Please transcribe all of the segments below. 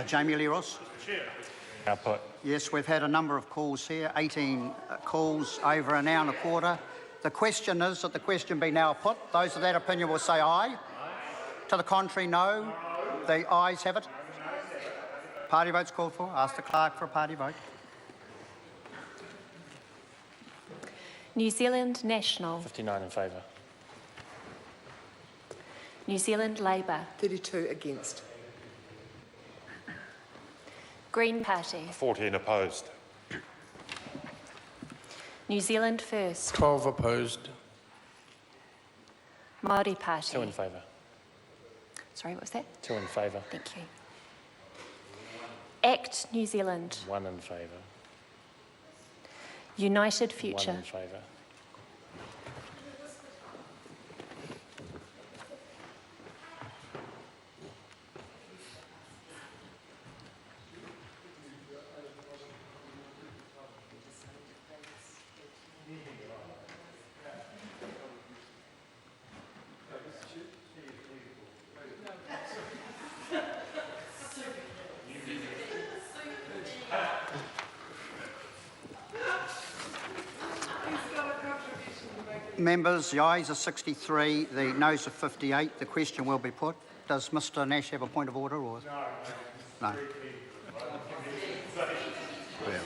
Jami-Lee Ross. Output. Yes, we've had a number of calls here, 18 calls over an hour and a quarter. The question is that the question be now put. Those of that opinion will say aye. To the contrary, no. The ayes have it. Party votes called for. Ask the clerk for a party vote. New Zealand National. 59 in favour. New Zealand Labour. 32 against. Green Party. 14 opposed. New Zealand First. 12 opposed. Māori Party. 2 in favour. Sorry, what was that? 2 in favour. Thank you. ACT New Zealand. 1 in favour. United 1 Future. in favour. Members, the ayes are 63, the noes are 58. The question will be put. Does Mr Nash have a point of order or? No. Well,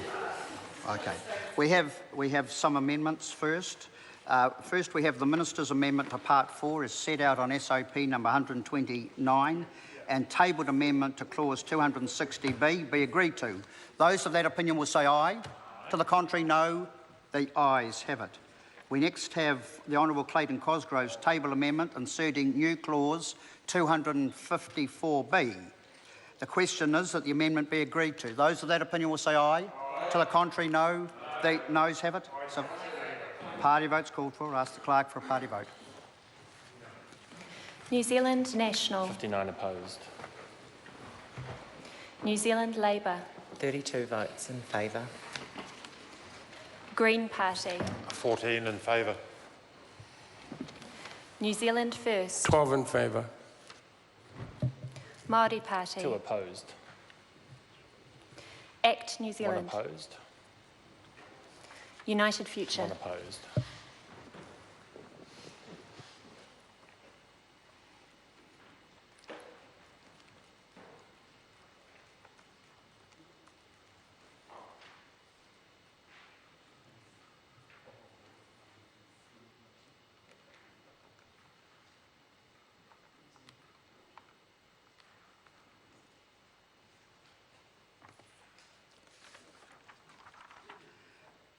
okay. We have some amendments first. First, we have the Minister's amendment to Part 4 as set out on SOP number 129 and tabled amendment to Clause 260B be agreed to. Those of that opinion will say aye. To the contrary, no. The ayes have it. We next have the Honourable Clayton Cosgrove's table amendment inserting new clause 254B. The question is that the amendment be agreed to. Those of that opinion will say aye. To the contrary, no. The noes have it. So, party votes called for. Ask the clerk for a party vote. New Zealand National. 59 opposed. New Zealand Labour. 32 votes in favour. Green Party. 14 in favour. New Zealand First. 12 in favour. Māori Party. 2 opposed. ACT New 1 Zealand. opposed. United Future. 1 opposed.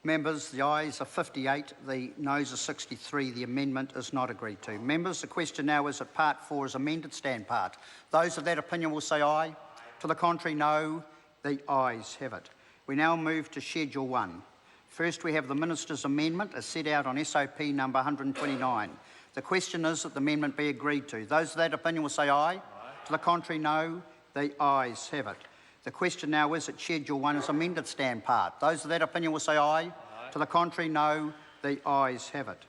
Members, the ayes are 58, the noes are 63. The amendment is not agreed to. Members, the question now is that Part 4 is amended stand part. Those of that opinion will say aye. To the contrary, no. The ayes have it. We now move to Schedule 1. First, we have the Minister's amendment as set out on SOP number 129. The question is that the amendment be agreed to. Those of that opinion will say aye. To the contrary, no. The ayes have it. The question now is that Schedule 1 is amended stand part. Those of that opinion will say aye. To the contrary, no. The ayes have it.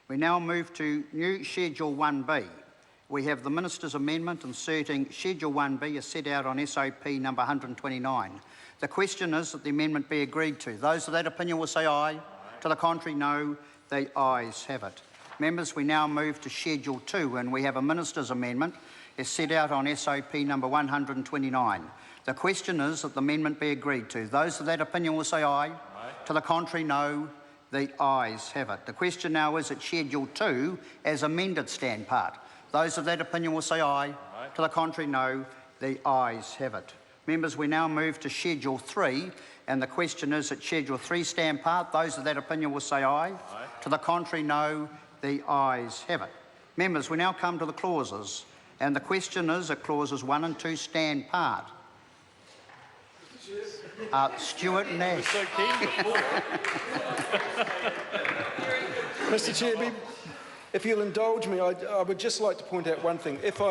We now move to new Schedule 1B. We have the Minister's amendment inserting Schedule 1B as set out on SOP number 129. The question is that the amendment be agreed to. Those of that opinion will say aye. To the contrary, no. The ayes have it. Members, we now move to Schedule 2 and we have a Minister's amendment as set out on SOP number 129. The question is that the amendment be agreed to. Those of that opinion will say aye. To the contrary, no. The ayes have it. The question now is that Schedule 2 as amended stand part. Those of that opinion will say aye. To the contrary, no. The ayes have it. Members, we now move to Schedule 3 and the question is that Schedule 3 stand part. Those of that opinion will say aye. To the contrary, no. The ayes have it. Members, we now come to the clauses and the question is that clauses 1 and 2 stand part. Stuart Nash. Mr Chair, if you'll indulge me, I would just like to point out one thing. If I